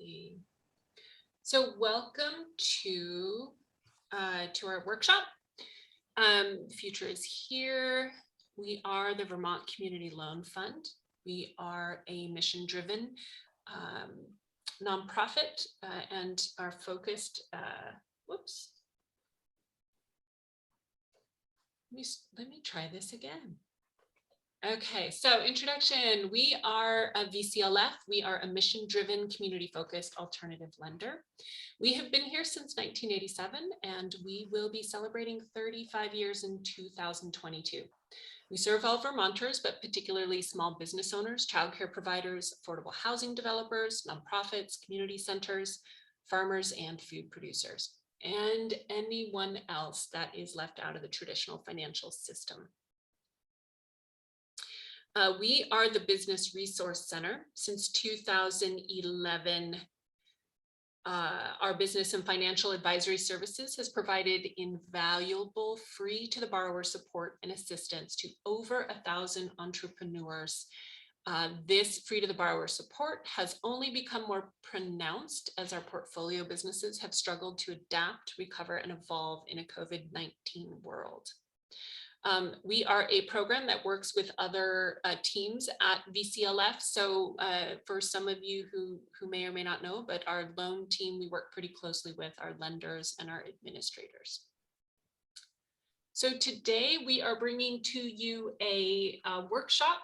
Absolutely. So welcome to our workshop. The future is here. We are the Vermont Community Loan Fund. We are a mission-driven nonprofit and are focused. Let me try this again. Okay, so introduction. We are a VCLF. We are a mission-driven, community-focused alternative lender. We have been here since 1987, and we will be celebrating 35 years in 2022. We serve all Vermonters, but particularly small business owners, childcare providers, affordable housing developers, nonprofits, community centers, farmers, and food producers, and anyone else that is left out of the traditional financial system. We are the Business Resource Center. Since 2011, our business and financial advisory services has provided invaluable free to the borrower support and assistance to over 1,000 entrepreneurs. This free to the borrower support has only become more pronounced as our portfolio businesses have struggled to adapt, recover, and evolve in a COVID-19 world. We are a program that works with other teams at VCLF. So for some of you who may or may not know, but our loan team, we work pretty closely with our lenders and our administrators. So today we are bringing to you a workshop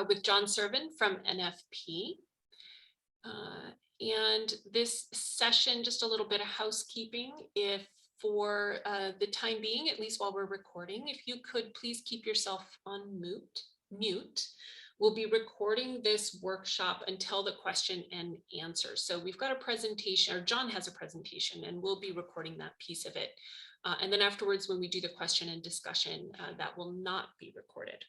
with John Servin from NFP. And this session, just a little bit of housekeeping. If for the time being, at least while we're recording, if you could please keep yourself on mute. We'll be recording this workshop until the question and answer. So we've got a presentation, or John has a presentation, and we'll be recording that piece of it. And then afterwards, when we do the question and discussion, that will not be recorded.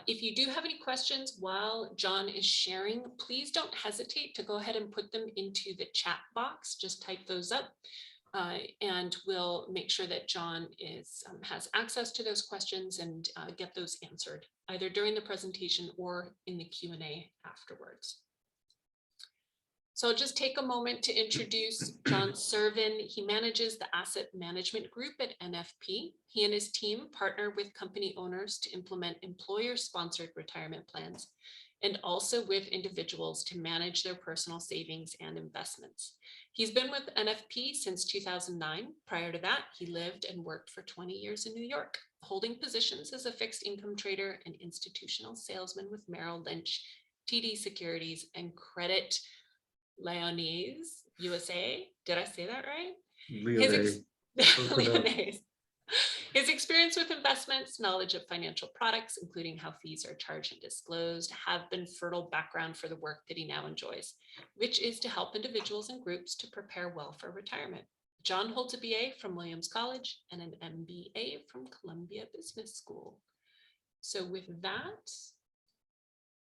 If you do have any questions while John is sharing, please don't hesitate to go ahead and put them into the chat box. Just type those up. And we'll make sure that John has access to those questions and get those answered either during the presentation or in the Q&A afterwards. So I'll just take a moment to introduce John Servin. He manages the asset management group at NFP. He and his team partner with company owners to implement employer-sponsored retirement plans and also with individuals to manage their personal savings and investments. He's been with NFP since 2009. Prior to that, he lived and worked for 20 years in New York, holding positions as a fixed income trader and institutional salesman with Merrill Lynch, TD Securities, and Credit Lyonnais USA. Did I say that right? Lyonnais. His experience with investments, knowledge of financial products, including how fees are charged and disclosed, have been fertile background for the work that he now enjoys, which is to help individuals and groups to prepare well for retirement. John holds a BA from Williams College and an MBA from Columbia Business School. So with that,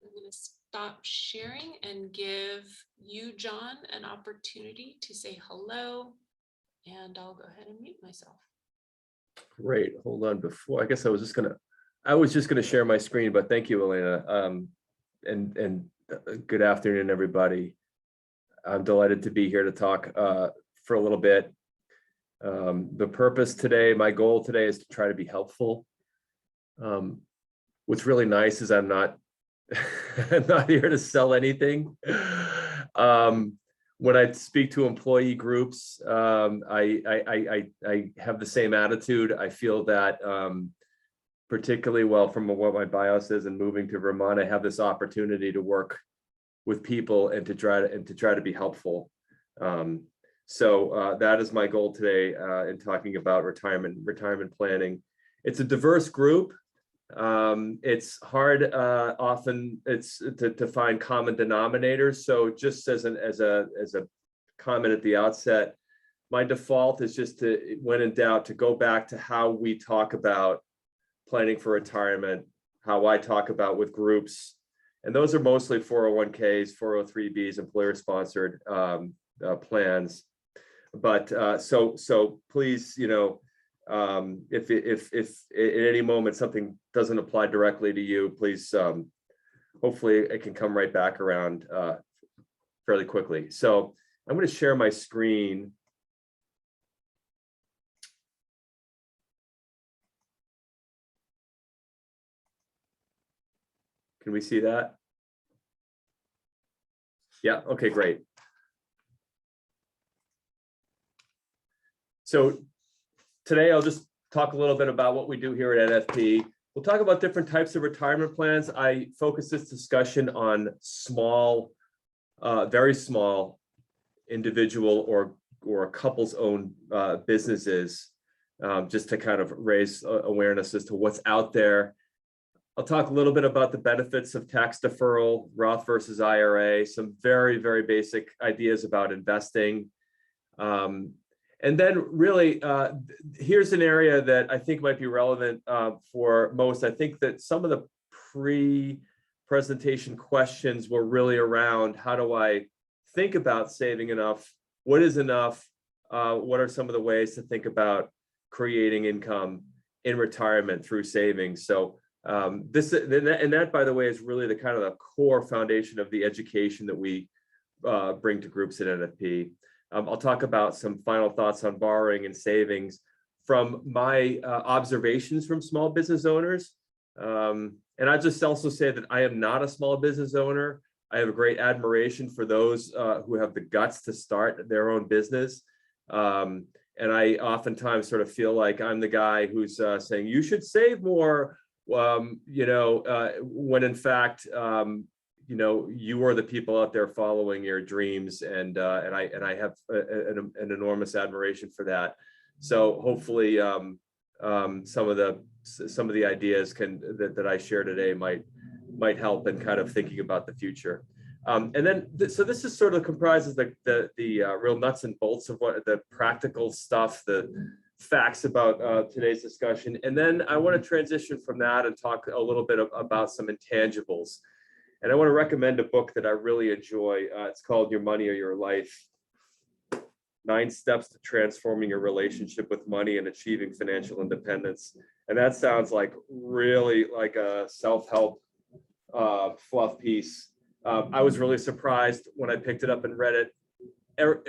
I'm going to stop sharing and give you, John, an opportunity to say hello, and I'll go ahead and mute myself. Great. Hold on. Before, I guess I was just gonna share my screen, but thank you, Elena. And good afternoon, everybody. I'm delighted to be here to talk for a little bit. The purpose today, my goal today, is to try to be helpful. What's really nice is I'm not I'm not here to sell anything. When I speak to employee groups, I have the same attitude. I feel that particularly well from what my bio says, and moving to Vermont, I have this opportunity to work with people and to try to be helpful. So that is my goal today in talking about retirement planning. It's a diverse group. It's hard often to find common denominators. So just as a comment at the outset, my default is just to, when in doubt, to go back to how we talk about planning for retirement, how I talk about with groups, and those are mostly 401ks, 403bs, employer-sponsored plans. But so please, if at any moment something doesn't apply directly to you, please, hopefully it can come right back around fairly quickly. So I'm going to share my screen. Can we see that? Yeah, okay, great. So today I'll just talk a little bit about what we do here at NFP. We'll talk about different types of retirement plans. I focus this discussion on small, very small individual or couples owned businesses, just to kind of raise awareness as to what's out there. I'll talk a little bit about the benefits of tax deferral, Roth versus IRA, some very, very basic ideas about investing. And then really, here's an area that I think might be relevant for most. I think that some of the pre-presentation questions were really around, how do I think about saving enough? What is enough? What are some of the ways to think about creating income in retirement through savings? So that, by the way, is really the kind of the core foundation of the education that we bring to groups at NFP. I'll talk about some final thoughts on borrowing and savings from my observations from small business owners. And I just also say that I am not a small business owner. I have a great admiration for those who have the guts to start their own business. And I oftentimes sort of feel like I'm the guy who's saying, you should save more, when in fact, you are the people out there following your dreams, and I have an enormous admiration for that. So hopefully, some of the ideas that I share today might help in kind of thinking about the future. And then, so this is sort of comprises the real nuts and bolts of what the practical stuff, the facts about today's discussion. And then I want to transition from that and talk a little bit about some intangibles. And I want to recommend a book that I really enjoy. It's called Your Money or Your Life: 9 Steps to Transforming Your Relationship with Money and Achieving Financial Independence. And that sounds like really like a self-help fluff piece. I was really surprised when I picked it up and read it.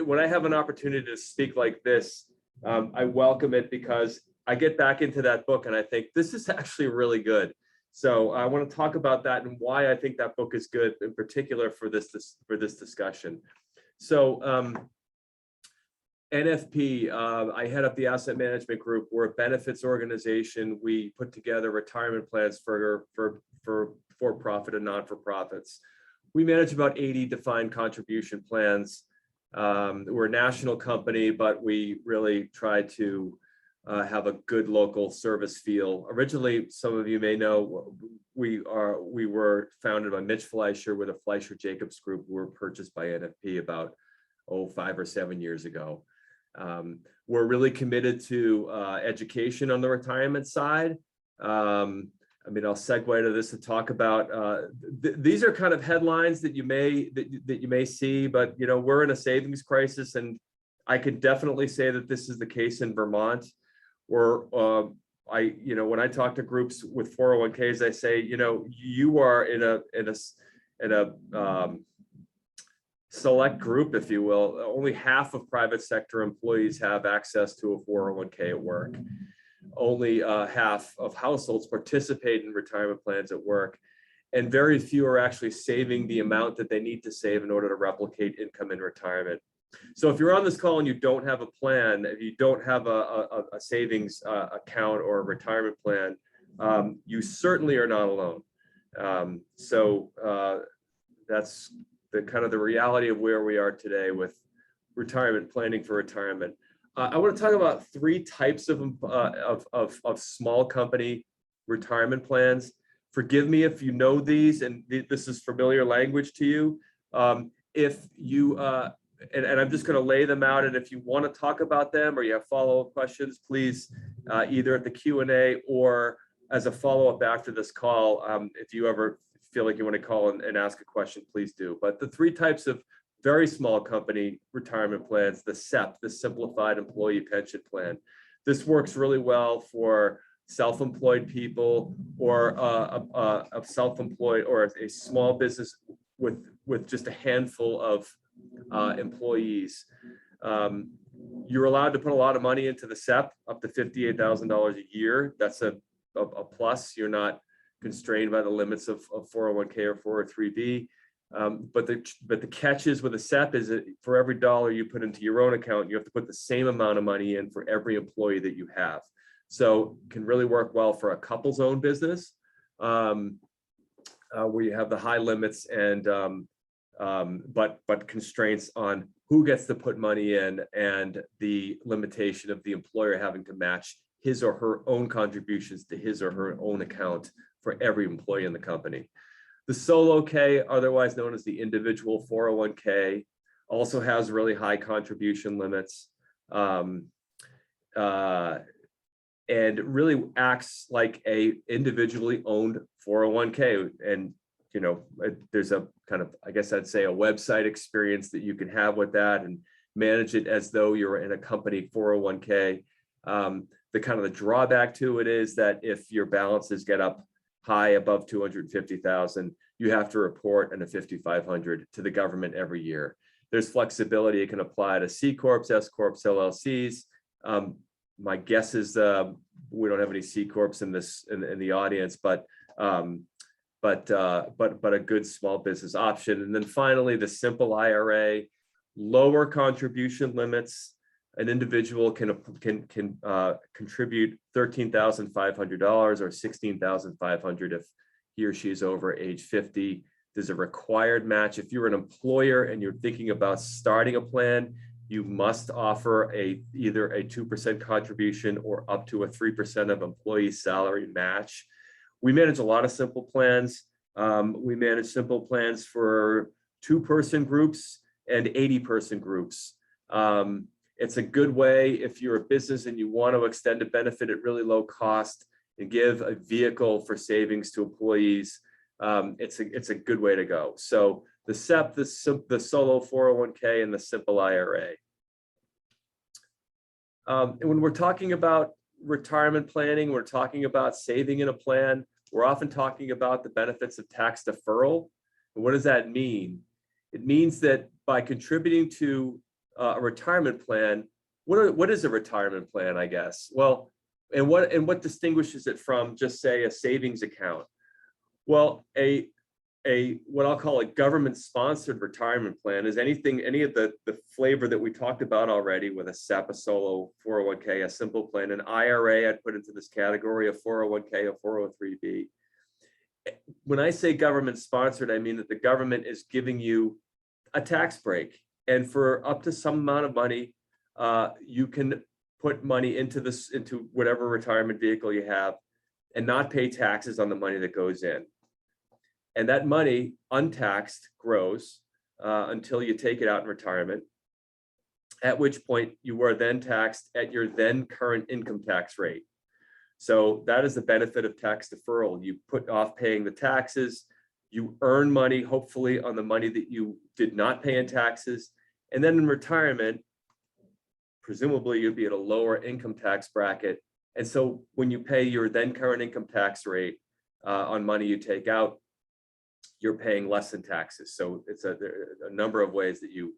When I have an opportunity to speak like this, I welcome it, because I get back into that book and I think this is actually really good. So I want to talk about that and why I think that book is good, in particular for this discussion. So NFP, I head up the asset management group. We're a benefits organization. We put together retirement plans for for-profit and non-for-profits. We manage about 80 defined contribution plans. We're a national company, but we really try to have a good local service feel. Originally, some of you may know, we were founded by Mitch Fleischer with a Fleischer Jacobs group, who were purchased by NFP about 5 or 7 years ago. We're really committed to education on the retirement side. I'll segue to this to talk about these are kind of headlines that you may see, but we're in a savings crisis, and I could definitely say that this is the case in Vermont. Where when I talk to groups with 401ks, I say, you are in a select group, if you will. Only half of private sector employees have access to a 401k at work. Only half of households participate in retirement plans at work, and very few are actually saving the amount that they need to save in order to replicate income in retirement. So if you're on this call and you don't have a plan, if you don't have a savings account or a retirement plan, you certainly are not alone. That's the kind of the reality of where we are today with retirement planning for retirement. I want to talk about 3 types of small company retirement plans. Forgive me if you know these and this is familiar language to you. If you and I'm just going to lay them out, and if you want to talk about them or you have follow-up questions, please either at the Q&A or as a follow-up after this call. If you ever feel like you want to call and ask a question, please do. But the 3 types of very small company retirement plans: the SEP, the Simplified Employee Pension Plan. This works really well for self-employed people, or a self-employed or a small business with just a handful of employees. You're allowed to put a lot of money into the SEP, up to $58,000 a year. That's a plus. You're not constrained by the limits of 401k or 403b. But the catch is with a SEP is that for every dollar you put into your own account, you have to put the same amount of money in for every employee that you have. So can really work well for a couple's own business, where you have the high limits and but constraints on who gets to put money in and the limitation of the employer having to match his or her own contributions to his or her own account for every employee in the company. The solo K, otherwise known as the individual 401k, also has really high contribution limits, and really acts like a individually owned 401k. And there's a kind of, I guess I'd say, a website experience that you can have with that and manage it as though you're in a company 401k. The kind of the drawback to it is that if your balances get up high above 250,000, you have to report in a 5,500 to the government every year. There's flexibility. It can apply to C Corps, S Corps, LLCs. My guess is we don't have any C Corps in the audience, but a good small business option. And then finally, the simple IRA, lower contribution limits. An individual can contribute $13,500 or $16,500 if he or she is over age 50. There's a required match. If you're an employer and you're thinking about starting a plan, you must offer either a 2% contribution or up to a 3% of employee salary match. We manage a lot of simple plans. We manage simple plans for 2-person groups and 80-person groups. It's a good way if you're a business and you want to extend a benefit at really low cost and give a vehicle for savings to employees. It's a good way to go. So the SEP, the solo 401k, and the simple IRA. And when we're talking about retirement planning, we're talking about saving in a plan, we're often talking about the benefits of tax deferral. And what does that mean? It means that by contributing to a retirement plan, what is a retirement plan, I guess? Well, and what distinguishes it from just, say, a savings account? Well, what I'll call a government-sponsored retirement plan is any of the flavor that we talked about already with a SEP, a solo 401k, a simple plan, an IRA. I'd put into this category, a 401k, a 403b. When I say government-sponsored, I mean that the government is giving you a tax break, and for up to some amount of money, you can put money into whatever retirement vehicle you have and not pay taxes on the money that goes in. And that money, untaxed, grows until you take it out in retirement, at which point you are then taxed at your then current income tax rate. So that is the benefit of tax deferral. You put off paying the taxes, you earn money, hopefully, on the money that you did not pay in taxes. And then in retirement, presumably you'll be at a lower income tax bracket. And so when you pay your then current income tax rate on money you take out, you're paying less in taxes. So it's a number of ways that you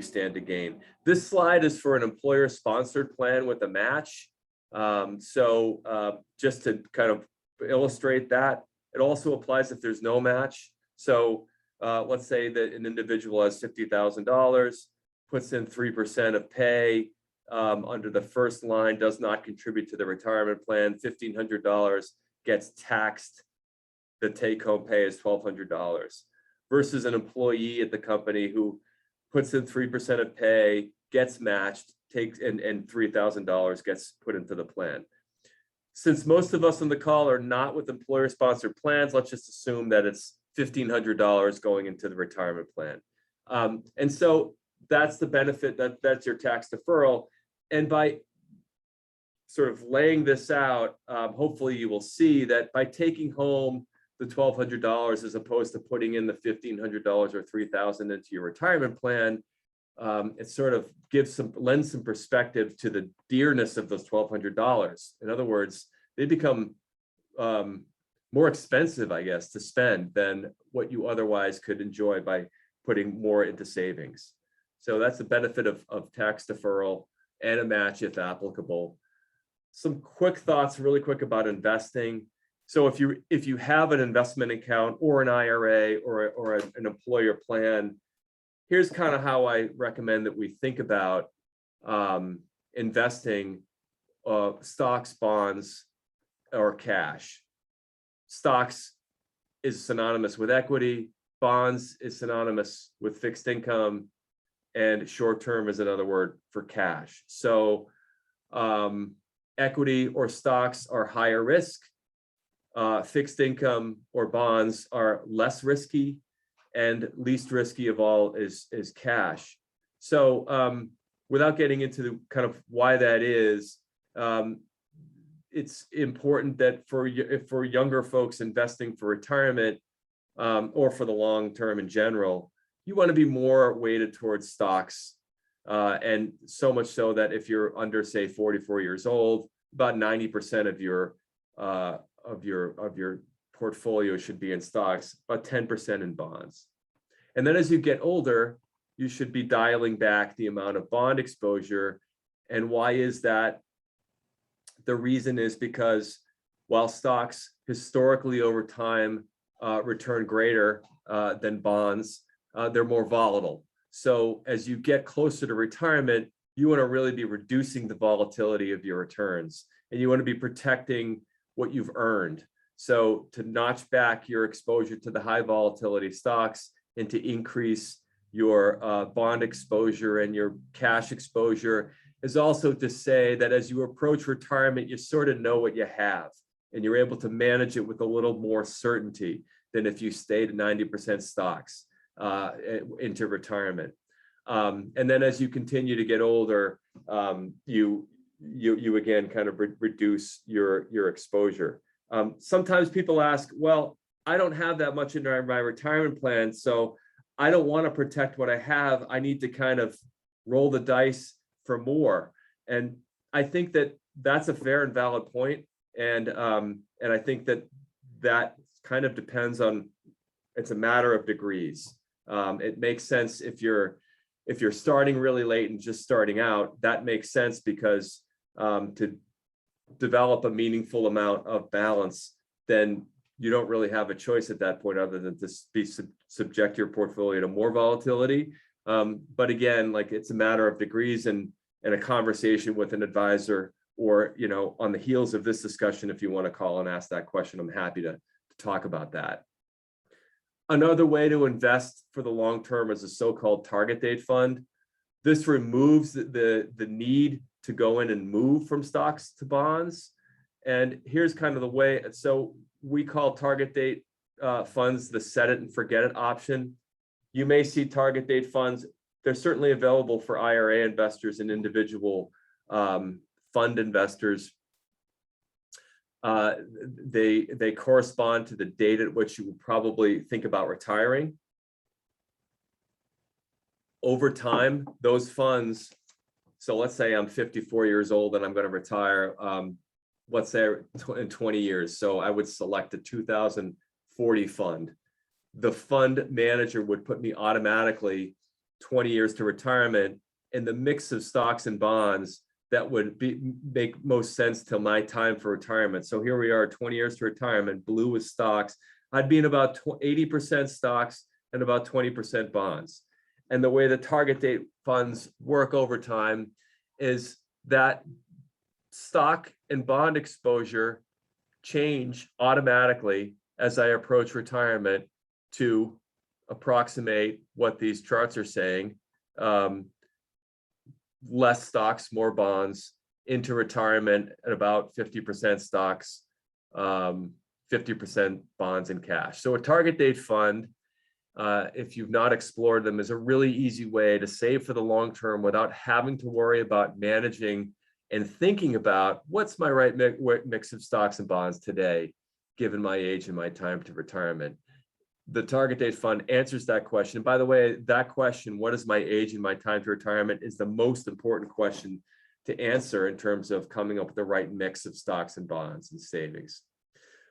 stand to gain. This slide is for an employer-sponsored plan with a match. Just to kind of illustrate that, it also applies if there's no match. So let's say that an individual has $50,000, puts in 3% of pay under the first line, does not contribute to the retirement plan, $1,500 gets taxed. The take-home pay is $1,200 versus an employee at the company who puts in 3% of pay, gets matched, takes and $3,000 gets put into the plan. Since most of us on the call are not with employer-sponsored plans, let's just assume that it's $1,500 going into the retirement plan. And so that's the benefit, that's your tax deferral. And by sort of laying this out, hopefully you will see that by taking home the $1,200 as opposed to putting in the $1,500 or $3,000 into your retirement plan, it sort of lends some perspective to the dearness of those $1,200. In other words, they become more expensive, I guess, to spend than what you otherwise could enjoy by putting more into savings. So that's the benefit of tax deferral and a match if applicable. Some quick thoughts, really quick, about investing. So if you have an investment account or an IRA or an employer plan, here's kind of how I recommend that we think about investing: stocks, bonds, or cash. Stocks is synonymous with equity, bonds is synonymous with fixed income, and short term is another word for cash. So equity or stocks are higher risk. Fixed income or bonds are less risky, and least risky of all is cash. So without getting into the kind of why that is, it's important that for younger folks investing for retirement or for the long term in general, you want to be more weighted towards stocks, and so much so that if you're under, say, 44 years old, about 90% of your portfolio should be in stocks, about 10% in bonds. And then as you get older, you should be dialing back the amount of bond exposure. And why is that? The reason is because while stocks historically over time return greater than bonds, they're more volatile. So as you get closer to retirement, you want to really be reducing the volatility of your returns, and you want to be protecting what you've earned. So to notch back your exposure to the high volatility stocks and to increase your bond exposure and your cash exposure is also to say that as you approach retirement, you sort of know what you have, and you're able to manage it with a little more certainty than if you stayed at 90% stocks into retirement. And then as you continue to get older, you again kind of reduce your exposure. Sometimes people ask, well, I don't have that much in my retirement plan, so I don't want to protect what I have. I need to kind of roll the dice for more. And I think that that's a fair and valid point. And I think that kind of depends on, it's a matter of degrees. It makes sense if you're starting really late and just starting out. That makes sense because to develop a meaningful amount of balance, then you don't really have a choice at that point other than to subject your portfolio to more volatility. But again, like, it's a matter of degrees, and a conversation with an advisor, or, you know, on the heels of this discussion, if you want to call and ask that question, I'm happy to talk about that. Another way to invest for the long term is a so-called target date fund. This removes the need to go in and move from stocks to bonds. And here's kind of the way. So we call target date funds the set it and forget it option. You may see target date funds. They're certainly available for IRA investors and individual fund investors. They correspond to the date at which you will probably think about retiring. Over time, those funds, so let's say I'm 54 years old and I'm going to retire, let's say in 20 years. So I would select a 2040 fund. The fund manager would put me automatically 20 years to retirement in the mix of stocks and bonds that would make most sense till my time for retirement. So here we are, 20 years to retirement, blue is stocks. I'd be in about 80% stocks and about 20% bonds. And the way the target date funds work over time is that stock and bond exposure change automatically as I approach retirement to approximate what these charts are saying. Less stocks, more bonds, into retirement at about 50% stocks, 50% bonds and cash. So a target date fund, if you've not explored them, is a really easy way to save for the long term without having to worry about managing and thinking about what's my right mix of stocks and bonds today, given my age and my time to retirement. The target date fund answers that question. By the way, that question, what is my age and my time to retirement, is the most important question to answer in terms of coming up with the right mix of stocks and bonds and savings.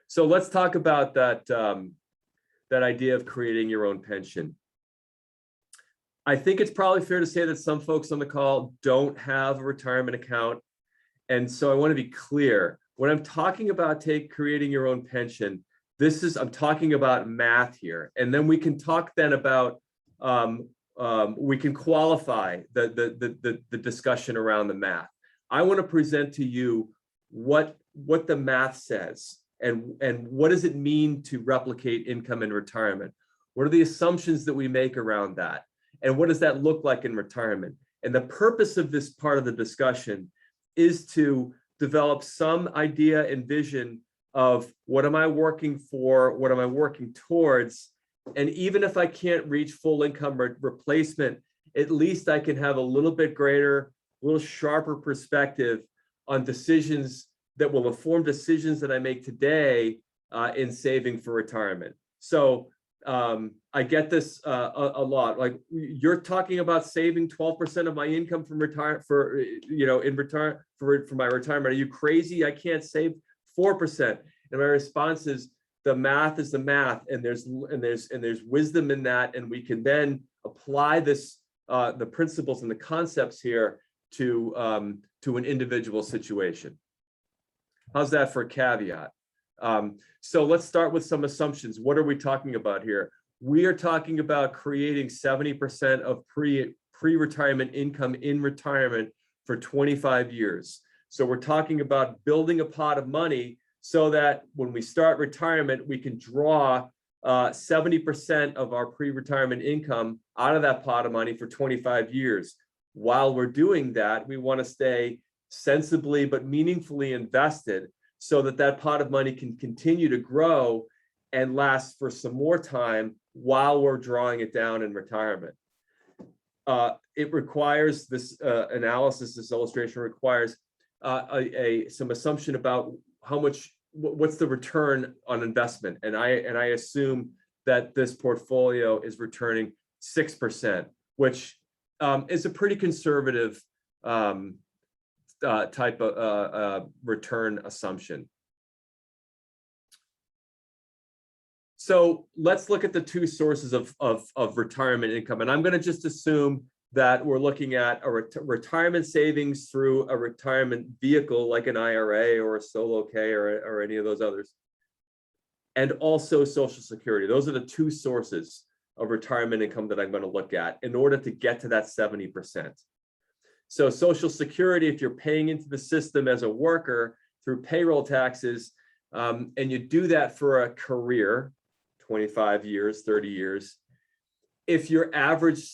So let's talk about that idea of creating your own pension. I think it's probably fair to say that some folks on the call don't have a retirement account. And so I want to be clear. When I'm talking about creating your own pension, I'm talking about math here. And then we can talk then about, we can qualify the discussion around the math. I want to present to you what the math says and what does it mean to replicate income in retirement? What are the assumptions that we make around that? And what does that look like in retirement? And the purpose of this part of the discussion is to develop some idea and vision of what am I working for? What am I working towards? And even if I can't reach full income replacement, at least I can have a little bit greater, a little sharper perspective on decisions that will inform decisions that I make today in saving for retirement. So I get this a lot. Like, you're talking about saving 12% of my income from for my retirement. Are you crazy? I can't save 4%. And my response is, the math is the math, and there's wisdom in that, and we can then apply this the principles and the concepts here to an individual situation. How's that for a caveat? So let's start with some assumptions. What are we talking about here? We are talking about creating 70% of pre-retirement income in retirement for 25 years. So we're talking about building a pot of money so that when we start retirement, we can draw 70% of our pre-retirement income out of that pot of money for 25 years. While we're doing that, we want to stay sensibly but meaningfully invested so that that pot of money can continue to grow and last for some more time while we're drawing it down in retirement. It requires this analysis, this illustration requires some assumption about what's the return on investment. And I assume that this portfolio is returning 6%, which is a pretty conservative type of return assumption. So let's look at the two sources of retirement income. And I'm going to just assume that we're looking at a retirement savings through a retirement vehicle like an IRA or a solo K or any of those others. And also Social Security. Those are the two sources of retirement income that I'm going to look at in order to get to that 70%. So Social Security, if you're paying into the system as a worker through payroll taxes, and you do that for a career, 25 years, 30 years, if your average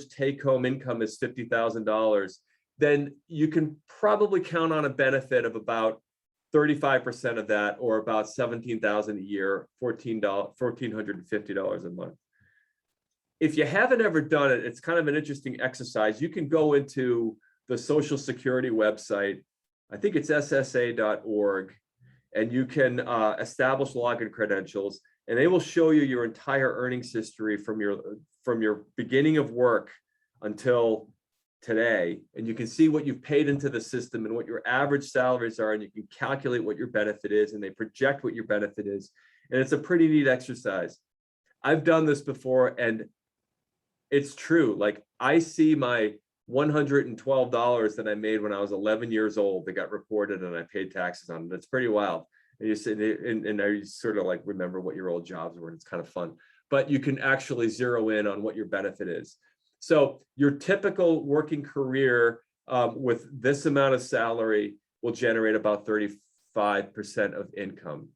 take-home income is $50,000, then you can probably count on a benefit of about 35% of that, or about $17,000 a year, $1,450 a month. If you haven't ever done it, it's kind of an interesting exercise. You can go into the Social Security website. I think it's ssa.org, and you can establish login credentials, and they will show you your entire earnings history from your beginning of work until today. And you can see what you've paid into the system and what your average salaries are, and you can calculate what your benefit is, and they project what your benefit is. And it's a pretty neat exercise. I've done this before, and it's true. Like, I see my $112 that I made when I was 11 years old that got reported, and I paid taxes on it. It's pretty wild. And you sit and you sort of like remember what your old jobs were. And it's kind of fun, but you can actually zero in on what your benefit is. So your typical working career with this amount of salary will generate about 35% of income.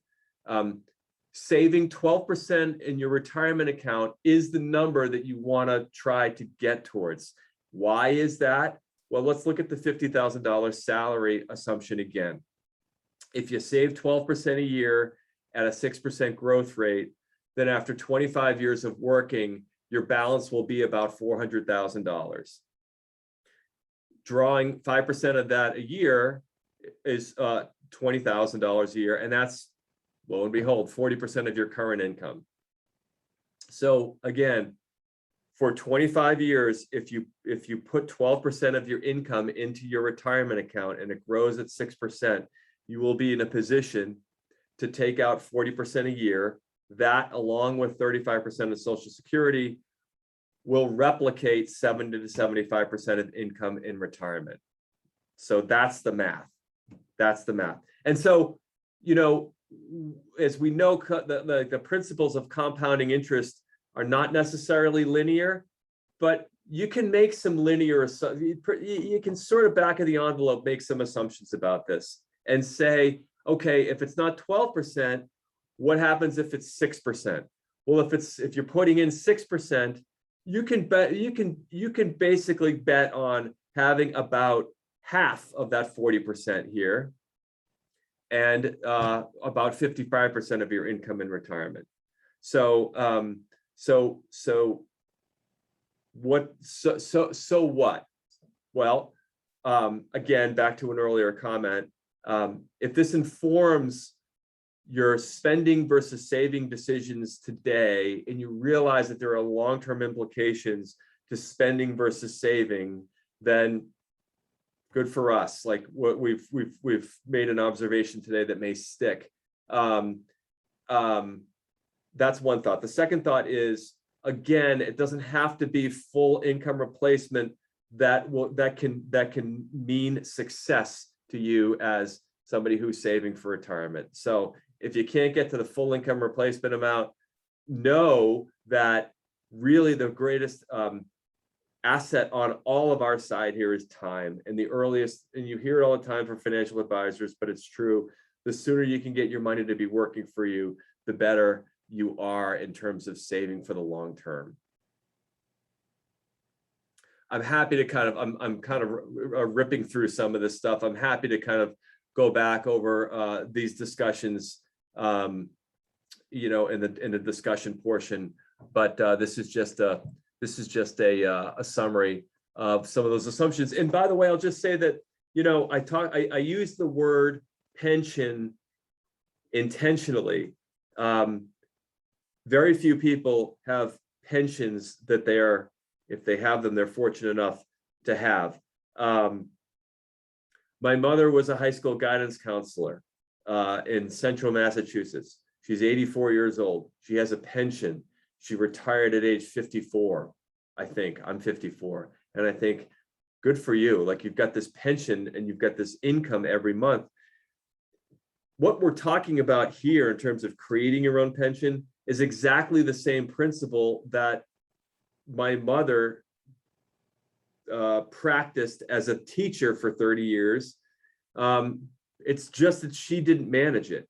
Saving 12% in your retirement account is the number that you want to try to get towards. Why is that? Well, let's look at the $50,000 salary assumption again. If you save 12% a year at a 6% growth rate, then after 25 years of working, your balance will be about $400,000. Drawing 5% of that a year is $20,000 a year, and that's, lo and behold, 40% of your current income. So again, for 25 years, if you put 12% of your income into your retirement account and it grows at 6%, you will be in a position to take out 40% a year. That, along with 35% of Social Security, will replicate 70 to 75% of income in retirement. So that's the math. That's the math. And so, you know, as we know, the principles of compounding interest are not necessarily linear, but you can make some linear, you can sort of back of the envelope make some assumptions about this and say, okay, if it's not 12%, what happens if it's 6%? Well, if you're putting in 6%, you can basically bet on having about half of that 40% here, and about 55% of your income in retirement. So what? So what? Well, again, back to an earlier comment. If this informs your spending versus saving decisions today, and you realize that there are long-term implications to spending versus saving, then good for us. Like what we've made an observation today that may stick. That's one thought. The second thought is, again, it doesn't have to be full income replacement that can mean success to you as somebody who's saving for retirement. So if you can't get to the full income replacement amount, know that really the greatest asset on all of our side here is time. And the earliest, and you hear it all the time from financial advisors, but it's true, the sooner you can get your money to be working for you, the better you are in terms of saving for the long term. I'm happy to kind of, I'm kind of ripping through some of this stuff. I'm happy to kind of go back over these discussions, you know, in the discussion portion. But this is just a summary of some of those assumptions. And by the way, I'll just say that, you know, I use the word pension intentionally. Very few people have pensions that they are, if they have them, they're fortunate enough to have. My mother was a high school guidance counselor in central Massachusetts. She's 84 years old. She has a pension. She retired at age 54, I think. I'm 54. And I think, good for you. Like, you've got this pension and you've got this income every month. What we're talking about here in terms of creating your own pension is exactly the same principle that my mother practiced as a teacher for 30 years. It's just that she didn't manage it.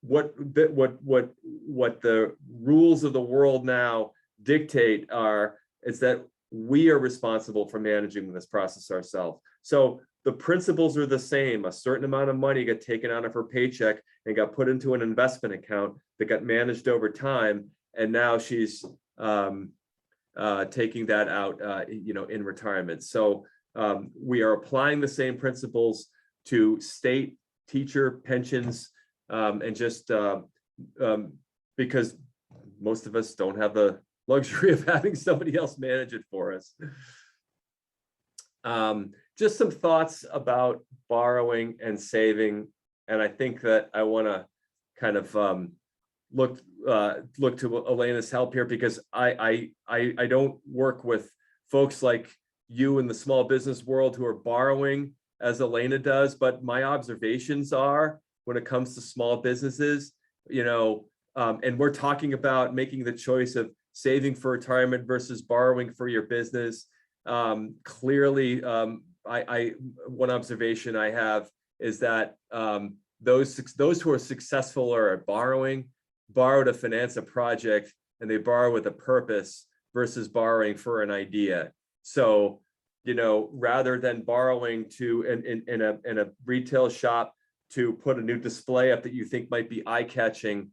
What the rules of the world now dictate is that we are responsible for managing this process ourselves. So the principles are the same. A certain amount of money got taken out of her paycheck and got put into an investment account that got managed over time, and now she's taking that out, you know, in retirement. So we are applying the same principles to state teacher pensions, and just because most of us don't have the luxury of having somebody else manage it for us. Just some thoughts about borrowing and saving, and I think that I want to kind of look to Elena's help here, because I don't work with folks like you in the small business world who are borrowing as Elena does, but my observations are, when it comes to small businesses, you know, and we're talking about making the choice of saving for retirement versus borrowing for your business. Clearly, one observation I have is that those who are successful or are borrow to finance a project, and they borrow with a purpose versus borrowing for an idea. So, you know, rather than borrowing in a retail shop to put a new display up that you think might be eye-catching,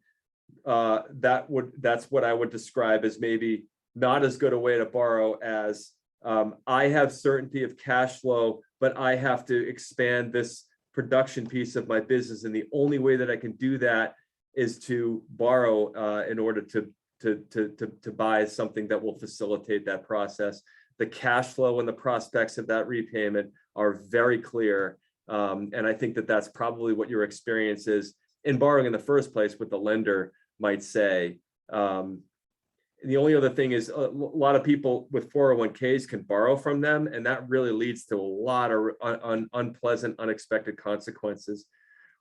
that's what I would describe as maybe not as good a way to borrow as I have certainty of cash flow, but I have to expand this production piece of my business, and the only way that I can do that is to borrow in order to buy something that will facilitate that process. The cash flow and the prospects of that repayment are very clear. And I think that that's probably what your experience is in borrowing in the first place, what the lender might say. the only other thing is a lot of people with 401ks can borrow from them, and that really leads to a lot of unpleasant, unexpected consequences.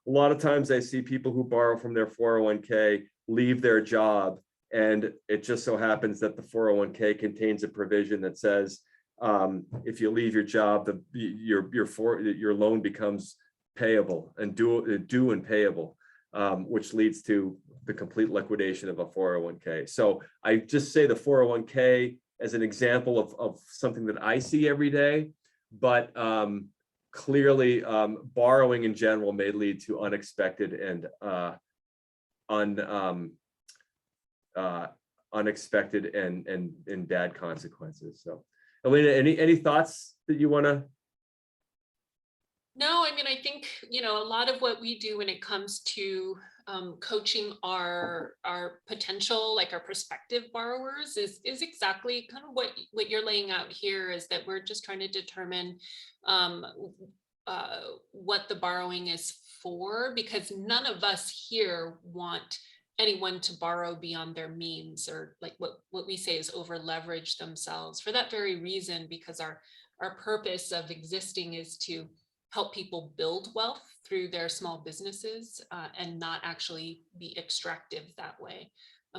A lot of times I see people who borrow from their 401k leave their job, and it just so happens that the 401k contains a provision that says if you leave your job, your loan becomes payable and due and payable, which leads to the complete liquidation of a 401k. So I just say the 401k as an example of something that I see every day, but clearly borrowing in general may lead to unexpected and unexpected and bad consequences. So Elena, any thoughts that you want to? No, I mean, I think, you know, a lot of what we do when it comes to coaching our potential, like our prospective borrowers is exactly kind of what you're laying out here, is that we're just trying to determine what the borrowing is for, because none of us here want anyone to borrow beyond their means, or like what we say is over leverage themselves, for that very reason, because our purpose of existing is to help people build wealth through their small businesses and not actually be extractive that way.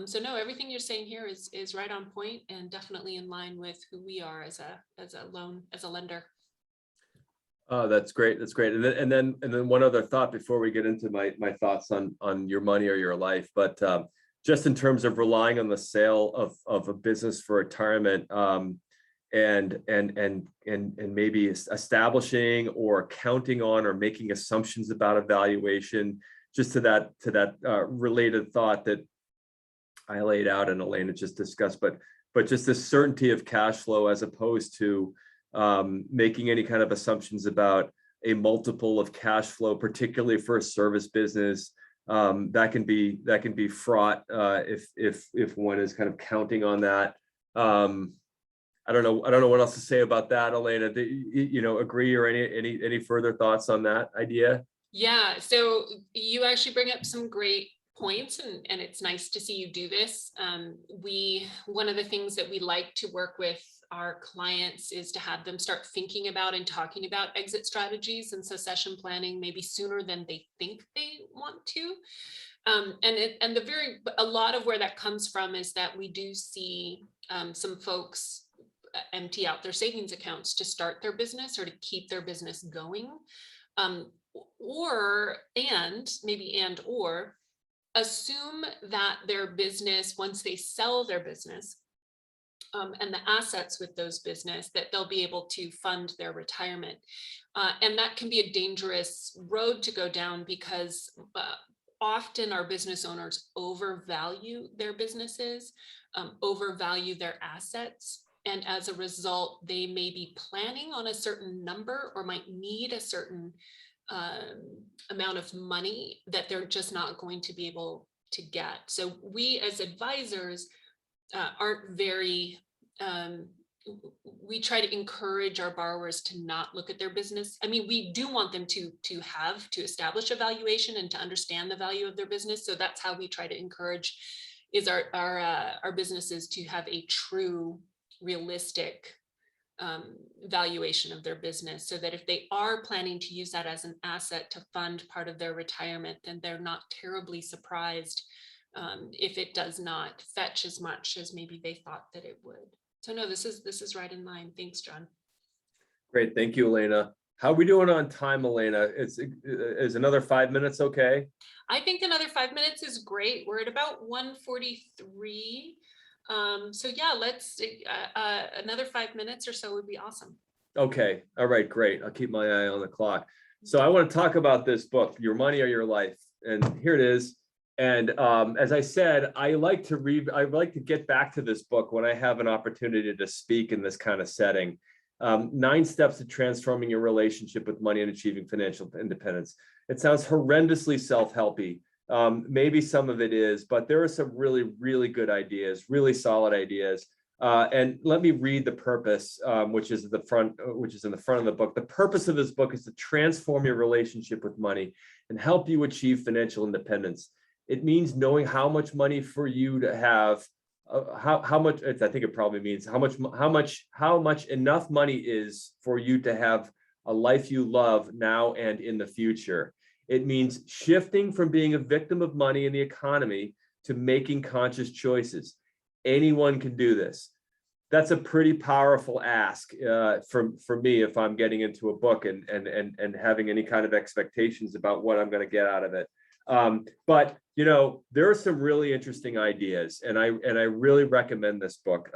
So no, everything you're saying here is right on point and definitely in line with who we are as a lender. Oh, that's great. That's great. And then one other thought before we get into my thoughts on your money or your life, but just in terms of relying on the sale of a business for retirement, and maybe establishing or counting on or making assumptions about evaluation, just to that related thought that I laid out and Elena just discussed, but just the certainty of cash flow as opposed to making any kind of assumptions about a multiple of cash flow, particularly for a service business. That can be fraught if one is kind of counting on that. I don't know what else to say about that, Elena. Do you agree, or any further thoughts on that idea? Yeah, so you actually bring up some great points, and it's nice to see you do this. One of the things that we like to work with our clients is to have them start thinking about and talking about exit strategies and succession planning maybe sooner than they think they want to. A lot of where that comes from is that we do see some folks empty out their savings accounts to start their business or to keep their business going, or assume that their business, once they sell their business and the assets with those business, that they'll be able to fund their retirement. And that can be a dangerous road to go down, because often our business owners overvalue their businesses, overvalue their assets. And as a result, they may be planning on a certain number or might need a certain amount of money that they're just not going to be able to get. So we as advisors aren't very, we try to encourage our borrowers to not look at their business. I mean, we do want them to establish a valuation and to understand the value of their business. So that's how we try to encourage is our businesses to have a true, realistic valuation of their business, so that if they are planning to use that as an asset to fund part of their retirement, then they're not terribly surprised if it does not fetch as much as maybe they thought that it would. So no, this is right in line. Thanks, John. Great, thank you, Elena. How are we doing on time, Elena? Is another 5 minutes okay? I think another 5 minutes is great. We're at about 1:43. So yeah, let's another 5 minutes or so would be awesome. Okay. All right, great. I'll keep my eye on the clock. So I want to talk about this book, Your Money or Your Life. And here it is. And as I said, I like to get back to this book when I have an opportunity to speak in this kind of setting. 9 Steps to Transforming Your Relationship with Money and Achieving Financial Independence. It sounds horrendously self-helpy. Maybe some of it is, but there are some really, really good ideas, really solid ideas. And let me read the purpose, which is in the front of the book. The purpose of this book is to transform your relationship with money and help you achieve financial independence. It means knowing how much money for you to have how much, I think it probably means how much enough money is for you to have a life you love now and in the future. It means shifting from being a victim of money and the economy to making conscious choices. Anyone can do this. That's a pretty powerful ask for me if I'm getting into a book and having any kind of expectations about what I'm going to get out of it. But you know, there are some really interesting ideas, and I really recommend this book.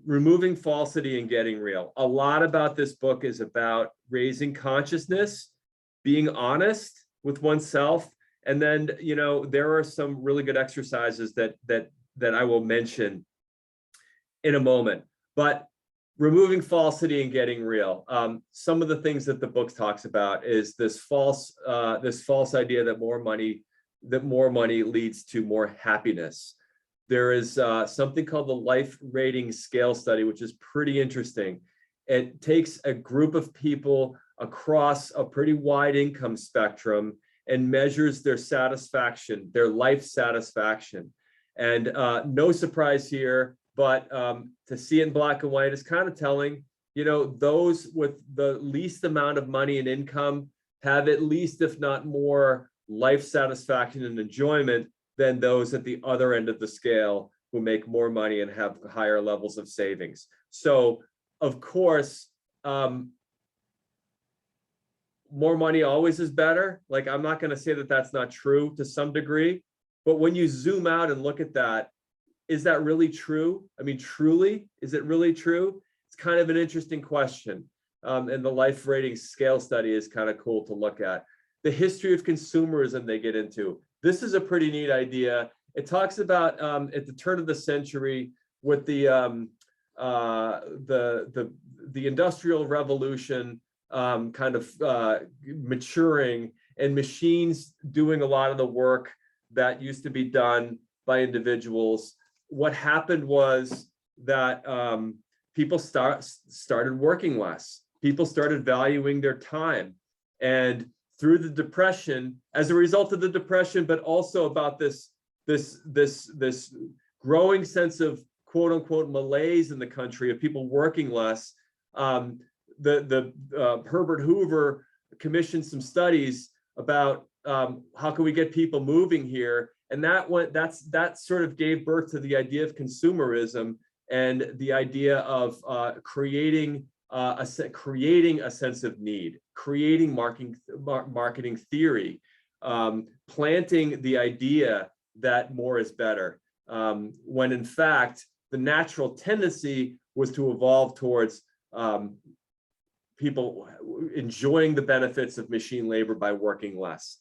Removing Falsity and Getting Real. A lot about this book is about raising consciousness, being honest with oneself, and then you know there are some really good exercises that I will mention in a moment. But removing falsity and getting real. Some of the things that the book talks about is this false idea that more money leads to more happiness. There is something called the life rating scale study, which is pretty interesting. It takes a group of people across a pretty wide income spectrum and measures their satisfaction, their life satisfaction. And no surprise here, but to see it in black and white is kind of telling. You know, those with the least amount of money and income have at least, if not more, life satisfaction and enjoyment than those at the other end of the scale who make more money and have higher levels of savings. So, of course, more money always is better. Like, I'm not going to say that that's not true to some degree, but when you zoom out and look at that, is that really true? I mean, truly, is it really true? It's kind of an interesting question. And the life rating scale study is kind of cool to look at. The history of consumerism they get into. This is a pretty neat idea. It talks about at the turn of the century with the Industrial Revolution kind of maturing and machines doing a lot of the work that used to be done by individuals. What happened was that people started working less. People started valuing their time. And through the Depression, as a result of the Depression, but also about this growing sense of quote unquote malaise in the country of people working less, Herbert Hoover commissioned some studies about how can we get people moving here. And that sort of gave birth to the idea of consumerism and the idea of creating a sense of need, creating marketing theory, planting the idea that more is better, when in fact the natural tendency was to evolve towards people enjoying the benefits of machine labor by working less.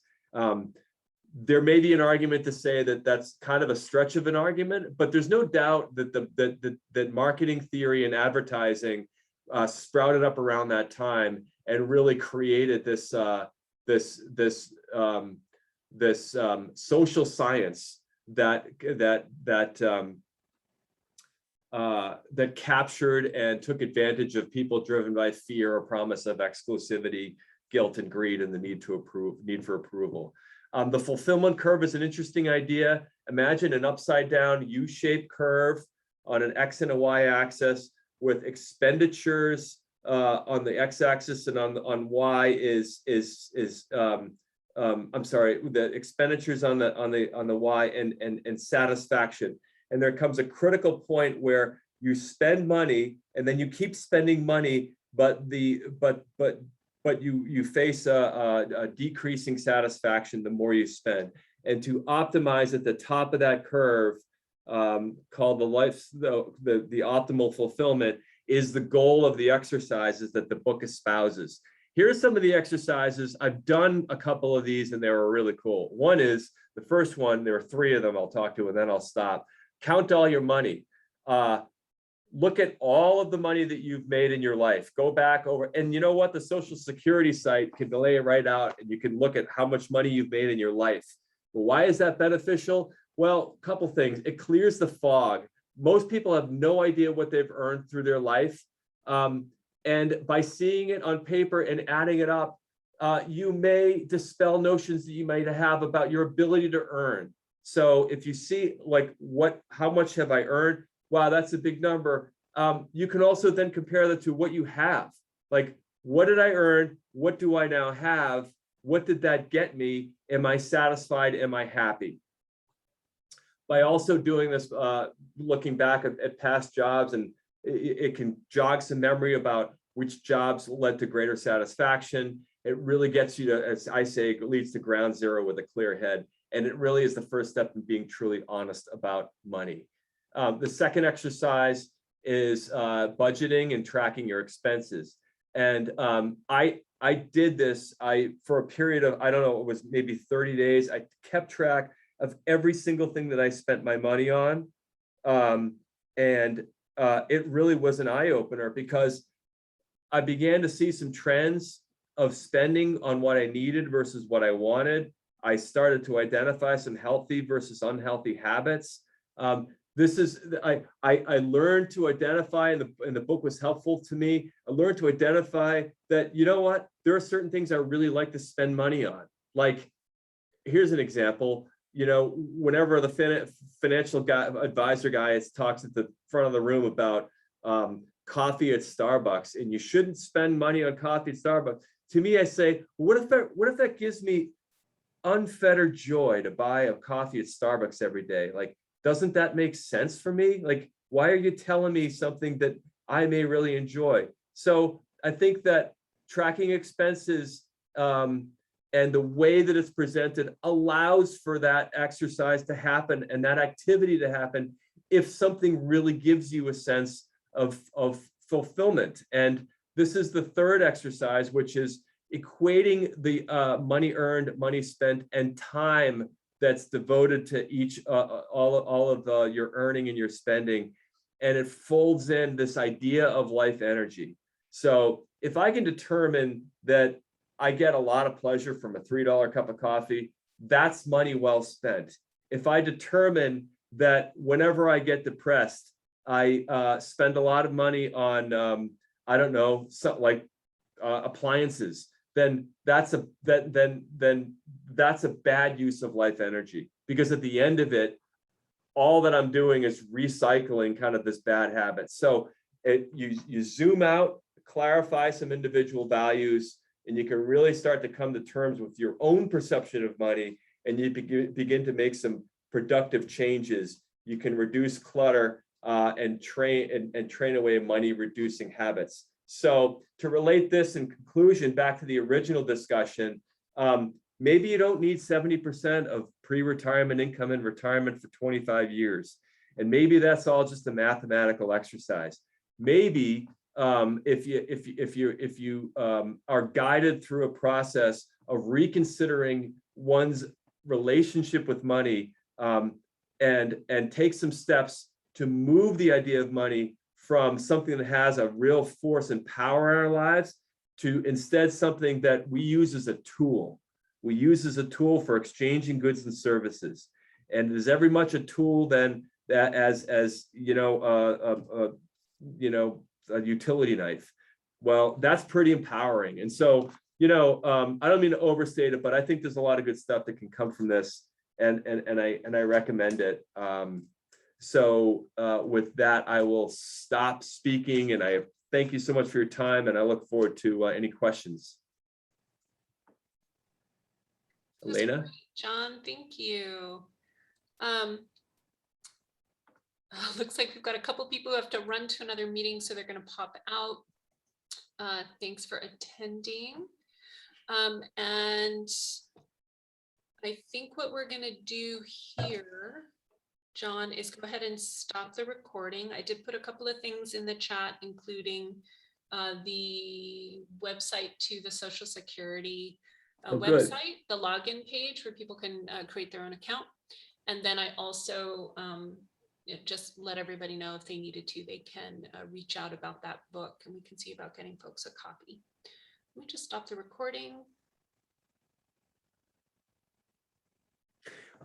There may be an argument to say that that's kind of a stretch of an argument, but there's no doubt that that marketing theory and advertising sprouted up around that time and really created this social science that captured and took advantage of people driven by fear or promise of exclusivity, guilt, and greed, and the need for approval. The fulfillment curve is an interesting idea. Imagine an upside down U-shaped curve on an X and a Y axis with expenditures on the X axis, and on Y I'm sorry, the expenditures on the Y and satisfaction. And there comes a critical point where you spend money and then you keep spending money, but you face a decreasing satisfaction the more you spend. And to optimize at the top of that curve, called the optimal fulfillment, is the goal of the exercises that the book espouses. Here are some of the exercises. I've done a couple of these and they were really cool. One is, the first one, there are 3 of them I'll talk to and then I'll stop. Count all your money. Look at all of the money that you've made in your life. Go back over, and you know what? The Social Security site can lay it right out, and you can look at how much money you've made in your life. Well, why is that beneficial? Well, a couple things. It clears the fog. Most people have no idea what they've earned through their life. And by seeing it on paper and adding it up, you may dispel notions that you might have about your ability to earn. So if you see like how much have I earned? Wow, that's a big number. You can also then compare that to what you have. Like, what did I earn? What do I now have? What did that get me? Am I satisfied? Am I happy? By also doing this, looking back at past jobs, and it can jog some memory about which jobs led to greater satisfaction. It really gets you to, as I say, it leads to ground zero with a clear head. And it really is the first step in being truly honest about money. The second exercise is budgeting and tracking your expenses. And I did this, for a period of, I don't know, it was maybe 30 days. I kept track of every single thing that I spent my money on. It really was an eye-opener, because I began to see some trends of spending on what I needed versus what I wanted. I started to identify some healthy versus unhealthy habits. I learned to identify, and the book was helpful to me. I learned to identify that, you know what, there are certain things I really like to spend money on. Like, here's an example. You know, whenever the financial advisor guy talks at the front of the room about coffee at Starbucks, and you shouldn't spend money on coffee at Starbucks. To me, I say, what if that gives me unfettered joy to buy a coffee at Starbucks every day? Like, doesn't that make sense for me? Like, why are you telling me something that I may really enjoy? So I think that tracking expenses and the way that it's presented allows for that exercise to happen and that activity to happen if something really gives you a sense of fulfillment. And this is the third exercise, which is equating the money earned, money spent, and time that's devoted to each all of your earning and your spending. And it folds in this idea of life energy. So if I can determine that I get a lot of pleasure from a $3 cup of coffee, that's money well spent. If I determine that whenever I get depressed, I spend a lot of money on I don't know, something like appliances, then that's a bad use of life energy, because at the end of it, all that I'm doing is recycling kind of this bad habit. So you zoom out, clarify some individual values, and you can really start to come to terms with your own perception of money, and you begin to make some productive changes. You can reduce clutter and train away money reducing habits. So to relate this in conclusion back to the original discussion, maybe you don't need 70% of pre-retirement income in retirement for 25 years. And maybe that's all just a mathematical exercise. Maybe if you are guided through a process of reconsidering one's relationship with money, and take some steps to move the idea of money from something that has a real force and power in our lives to instead something that we use as a tool. We use as a tool for exchanging goods and services, and it is every much a tool then that as you know, a utility knife. Well, that's pretty empowering. And so, you know, I don't mean to overstate it, but I think there's a lot of good stuff that can come from this, and I recommend it. With that, I will stop speaking, and I thank you so much for your time, and I look forward to any questions. Elena? John, thank you. Looks like we've got a couple people who have to run to another meeting, so they're going to pop out. Thanks for attending. And I think what we're going to do here, John, is go ahead and stop the recording. I did put a couple of things in the chat, including the website to the Social Security website, the login page where people can create their own account. And then I also just let everybody know if they needed to, they can reach out about that book, and we can see about getting folks a copy. Let me just stop the recording.